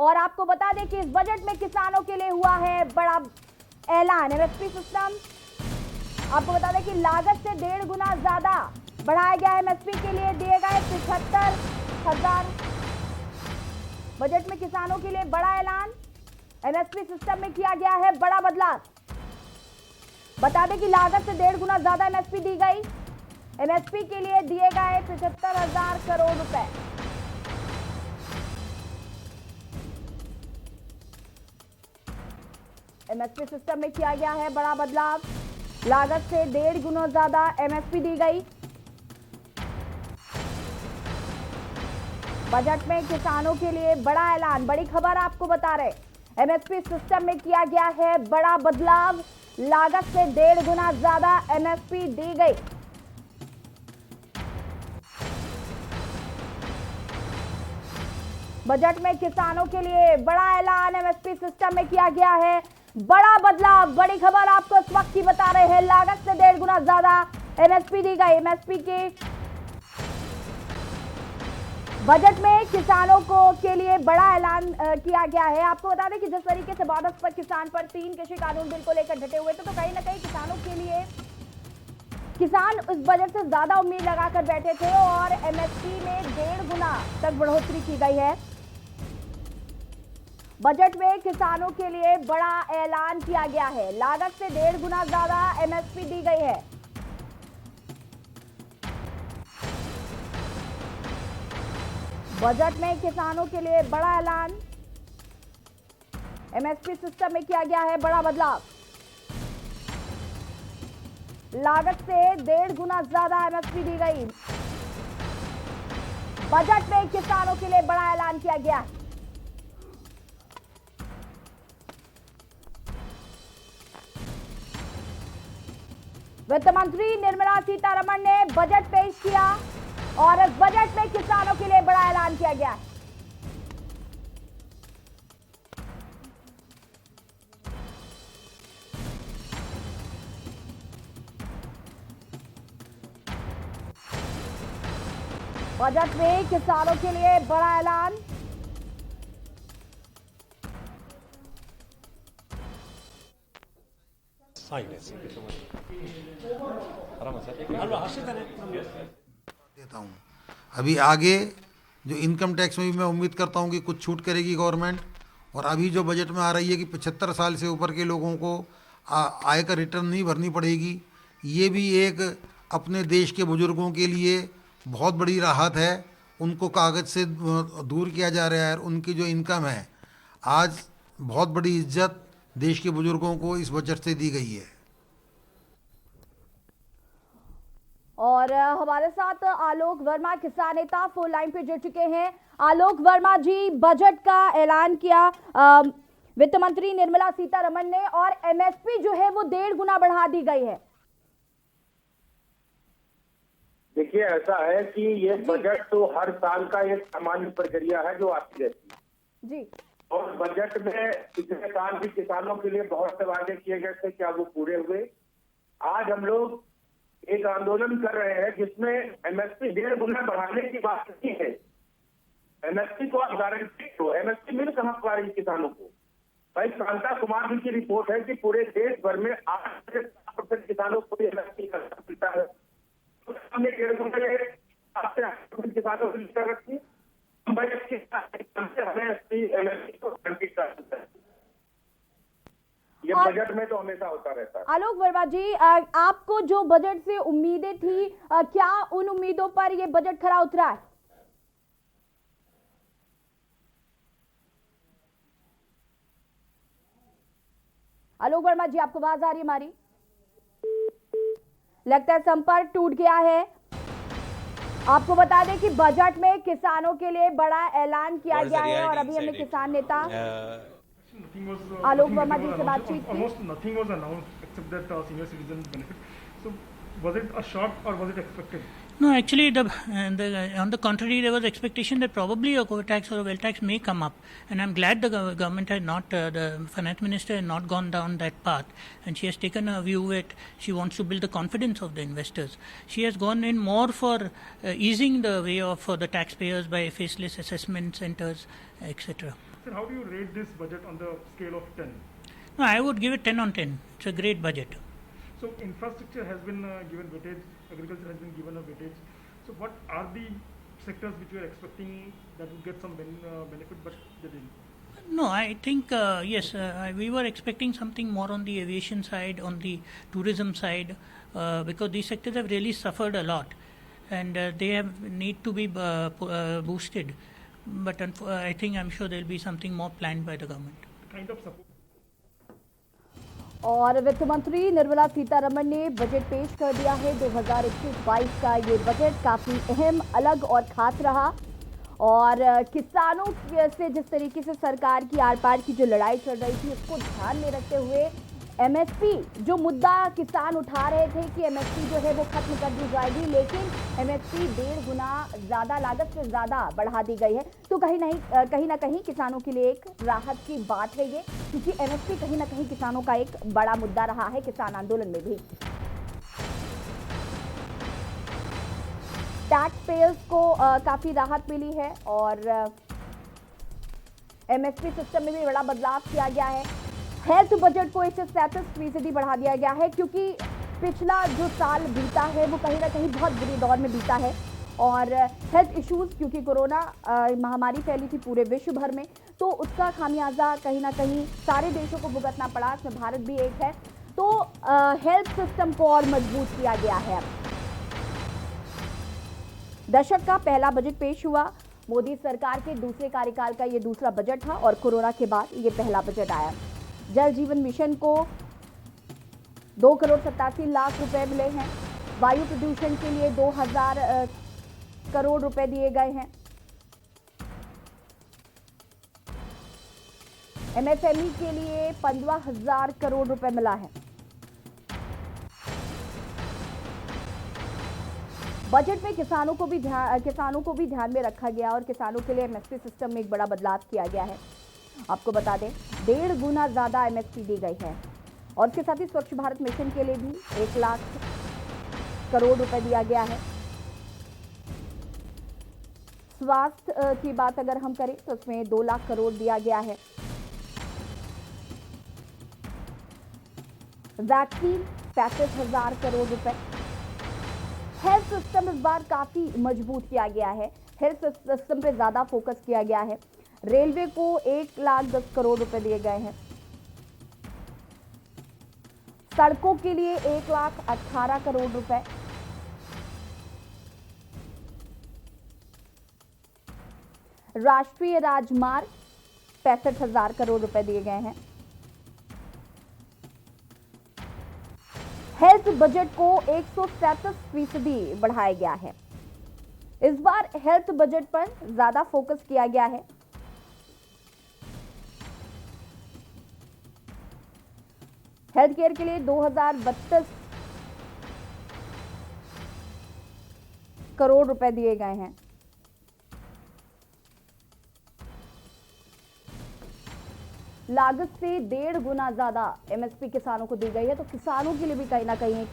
और आपको बता दें कि इस बजट में किसानों के लिए हुआ है बड़ा ऐलान। एमएसपी सिस्टम, आपको बता दें कि लागत से 1.5 गुना ज्यादा बढ़ाया गया है। एमएसपी के लिए दिए गए 75,000। बजट में किसानों के लिए बड़ा ऐलान। एमएसपी सिस्टम में किया गया है बड़ा बदलाव। बता दें कि लागत से 1.5 गुना ज्यादा एमएसपी दी गई। एमएसपी के लिए दिए गए 75,000 करोड़ रुपए। एमएसपी सिस्टम में किया गया है बड़ा बदलाव। लागत से 1.5 गुना ज्यादा एमएसपी दी गई। बजट में किसानों के लिए बड़ा ऐलान, बड़ी खबर आपको बता रहे। एमएसपी सिस्टम में किया गया है बड़ा बदलाव। लागत से 1.5 गुना ज्यादा एमएसपी दी गई। बजट में किसानों के लिए बड़ा ऐलान। एमएसपी सिस्टम में किया गया है बड़ा बदलाव। बड़ी खबर आपको इस वक्त की बता रहे हैं। लागत से 1.5 गुना ज्यादा एमएसपी दी गई। एमएसपी के बजट में किसानों के लिए बड़ा ऐलान किया गया है। आपको बता दें कि जिस तरीके से बोनस पर किसान पर 3 कृषि कानून बिल को लेकर डटे हुए थे, तो कहीं ना कहीं किसानों के लिए किसान उस बजट से ज्यादा उम्मीद लगाकर बैठे थे और एमएसपी में 1.5 गुना तक बढ़ोतरी की गई है। बजट में किसानों के लिए बड़ा ऐलान किया गया है। लागत से 1.5 गुना ज्यादा एमएसपी दी गई है। बजट में किसानों के लिए बड़ा ऐलान। एमएसपी सिस्टम में किया गया है बड़ा बदलाव। लागत से 1.5 गुना ज्यादा एमएसपी दी गई। बजट में किसानों के लिए बड़ा ऐलान किया गया है। वित्त मंत्री निर्मला सीतारमण ने बजट पेश किया और इस बजट में किसानों के लिए बड़ा ऐलान किया गया है। बजट में किसानों के लिए बड़ा ऐलान। देता हूं। अभी आगे जो इनकम टैक्स में भी मैं उम्मीद करता हूं कि कुछ छूट करेगी गवर्नमेंट। और अभी जो बजट में आ रही है कि 75 साल से ऊपर के लोगों को आयकर रिटर्न नहीं भरनी पड़ेगी। ये भी एक अपने देश के बुजुर्गों के लिए बहुत बड़ी राहत है। उनको कागज से दूर किया जा रहा है। उनकी जो इनकम है, आज बहुत बड़ी इज्जत देश के बुजुर्गों को इस बजट से दी गई है। और हमारे साथ आलोक वर्मा, किसान नेता, फोन लाइन पे जुड़ चुके हैं। आलोक वर्मा जी, बजट का ऐलान किया वित्त मंत्री निर्मला सीतारमण ने और एमएसपी जो है वो 1.5 गुना बढ़ा दी गई है। देखिए, ऐसा है कि ये बजट तो हर साल का एक सामान्य प्रक्रिया है जो आती रहती है जी। और बजट में पिछले साल भी किसानों के लिए बहुत से वादे किए गए थे, क्या वो पूरे हुए? आज हम लोग एक आंदोलन कर रहे हैं जिसमें एमएसपी 1.5 गुना बढ़ाने की बात नहीं है। एमएसपी को आप गारंटी दो, एमएसपी मिल कहां पा रही किसानों को? भाई, शांता कुमार जी की रिपोर्ट है कि पूरे देश भर में 8 से 7% किसानों को एमएसपी का मिलता है। तो हमने 1.5 गुना किसानों की कर रखी। एमएसपी को गारंटी कर सकता है। ये बजट में तो हमेशा होता रहता है। आलोक वर्मा जी, आपको जो बजट से उम्मीदें थी, क्या उन उम्मीदों पर ये बजट खरा उतरा है? आलोक वर्मा जी, आपको आवाज आ रही है हमारी? लगता है संपर्क टूट गया है। आपको बता दें कि बजट में किसानों के लिए बड़ा ऐलान किया गया है और अभी हमने किसान नेता आलोक वर्मा जी से बातचीत की। Almost nothing was announced except that senior citizen benefit. So was it a shock or was it expected? No, actually, on the contrary, there was expectation that probably a co-tax or a wealth tax may come up, and I'm glad the government had not, the finance minister had not gone down that path, and she has taken a view that she wants to build the confidence of the investors. She has gone in more for easing the way of for the taxpayers by faceless assessment centers, etc. Sir, how do you rate this budget on the scale of 10? No, I would give it 10 on 10. It's a great budget. So infrastructure has been given weightage, agriculture has been given a weightage. So what are the sectors which you are expecting that would get some benefit but they didn't? No, I think yes, we were expecting something more on the aviation side, on the tourism side, because these sectors have really suffered a lot, and they have need to be boosted. But I think I'm sure there'll be something more planned by the government. Kind of support. और वित्त मंत्री निर्मला सीतारमण ने budget पेश कर दिया है। 2021-22 का ये बजट काफी अहम, अलग और खास रहा। और किसानों से जिस तरीके से सरकार की आर पार की जो लड़ाई चल रही थी, उसको ध्यान में रखते हुए एमएसपी जो मुद्दा किसान उठा रहे थे कि एमएसपी जो है वो खत्म कर दी जाएगी, लेकिन एमएसपी 1.5 गुना ज्यादा, लागत से ज्यादा बढ़ा दी गई है। तो कहीं ना कहीं किसानों के लिए एक राहत की बात है ये, क्योंकि एमएसपी कहीं ना कहीं किसानों का एक बड़ा मुद्दा रहा है किसान आंदोलन में भी। टैक्स पेयर्स को काफी राहत मिली है और एमएसपी सिस्टम में भी बड़ा बदलाव किया गया है। हेल्थ बजट को 137% बढ़ा दिया गया है, क्योंकि पिछला जो साल बीता है वो कहीं ना कहीं बहुत बुरी दौर में बीता है और हेल्थ इश्यूज, क्योंकि कोरोना महामारी फैली थी पूरे विश्व भर में, तो उसका खामियाजा कहीं ना कहीं सारे देशों को भुगतना पड़ा, इसमें भारत भी एक है। तो हेल्थ सिस्टम को और मजबूत किया गया है। दशक का पहला बजट पेश हुआ। मोदी सरकार के दूसरे कार्यकाल का ये दूसरा बजट था और कोरोना के बाद ये पहला बजट आया। जल जीवन मिशन को 2,87,00,000 रुपए मिले हैं। वायु प्रदूषण के लिए 2,000 करोड़ रुपए दिए गए हैं। एमएसएमई के लिए 15,000 करोड़ रुपए मिला है। बजट में किसानों को भी ध्यान में रखा गया और किसानों के लिए एमएसपी सिस्टम में एक बड़ा बदलाव किया गया है। आपको बता दें, 1.5 गुना ज्यादा एमएसपी दी गई है और इसके साथ ही स्वच्छ भारत मिशन के लिए भी 1 लाख करोड़ रुपए दिया गया है। स्वास्थ्य की बात अगर हम करें तो उसमें 2 लाख करोड़ दिया गया है। वैक्सीन 35,000 करोड़ रुपए। हेल्थ सिस्टम इस बार काफी मजबूत किया गया है। हेल्थ सिस्टम पे ज्यादा फोकस किया गया है। रेलवे को 1,10,00,000 करोड़ रुपए दिए गए हैं। सड़कों के लिए 1,18,00,000 करोड़ रुपए। राष्ट्रीय राजमार्ग 65,000 करोड़ रुपए दिए गए हैं। हेल्थ बजट को 137% बढ़ाया गया है। इस बार हेल्थ बजट पर ज्यादा फोकस किया गया है। हेल्थ केयर के लिए 2,032 करोड़ रुपए दिए गए हैं। लागत से 1.5 गुना ज्यादा एमएसपी किसानों को दी गई है। तो किसानों के लिए भी कहीं ना कहीं एक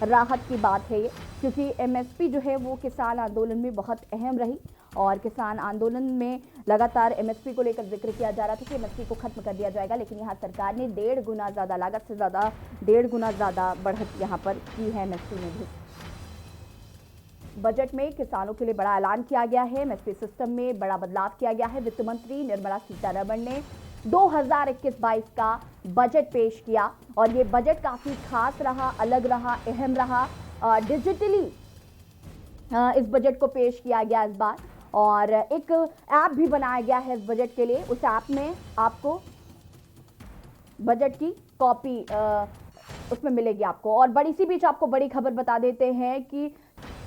राहत की बात है ये, क्योंकि एमएसपी जो है वो किसान आंदोलन में बहुत अहम रही और किसान आंदोलन में लगातार एमएसपी को लेकर जिक्र किया जा रहा था कि एमएसपी को खत्म कर दिया जाएगा, लेकिन यहाँ सरकार ने 1.5 गुना ज्यादा, लागत से ज्यादा 1.5 गुना ज्यादा बढ़त यहाँ पर की है एमएसपी में भी। बजट में किसानों के लिए बड़ा ऐलान किया गया है। एमएसपी सिस्टम में बड़ा बदलाव किया गया है। वित्त मंत्री निर्मला सीतारमण ने 2021-22 का बजट पेश किया और ये बजट काफी खास रहा, अलग रहा, अहम रहा। डिजिटली इस बजट को पेश किया गया इस बार और एक ऐप भी बनाया गया है इस बजट के लिए। उस ऐप में आपको बजट की कॉपी उसमें मिलेगी आपको। और बड़ी सी बीच आपको बड़ी खबर बता देते हैं कि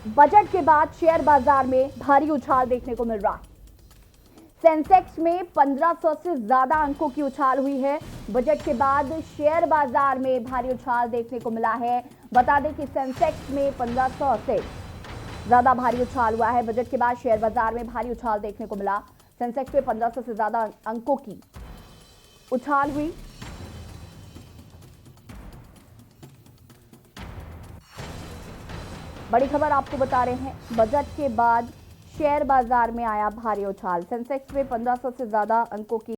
बजट के बाद शेयर बाजार में भारी उछाल देखने को मिल रहा है। सेंसेक्स में 1500 से ज्यादा अंकों की उछाल हुई है। बजट के बाद शेयर बाजार में भारी उछाल देखने को मिला है। बता दें कि सेंसेक्स में 1500 से ज्यादा भारी उछाल हुआ है। बजट के बाद शेयर बाजार में भारी उछाल देखने को मिला। सेंसेक्स में 1500 से ज्यादा अंकों की उछाल हुई। बड़ी खबर आपको बता रहे हैं, बजट के बाद शेयर बाजार में आया भारी उछाल। सेंसेक्स में 1500 से ज्यादा अंकों की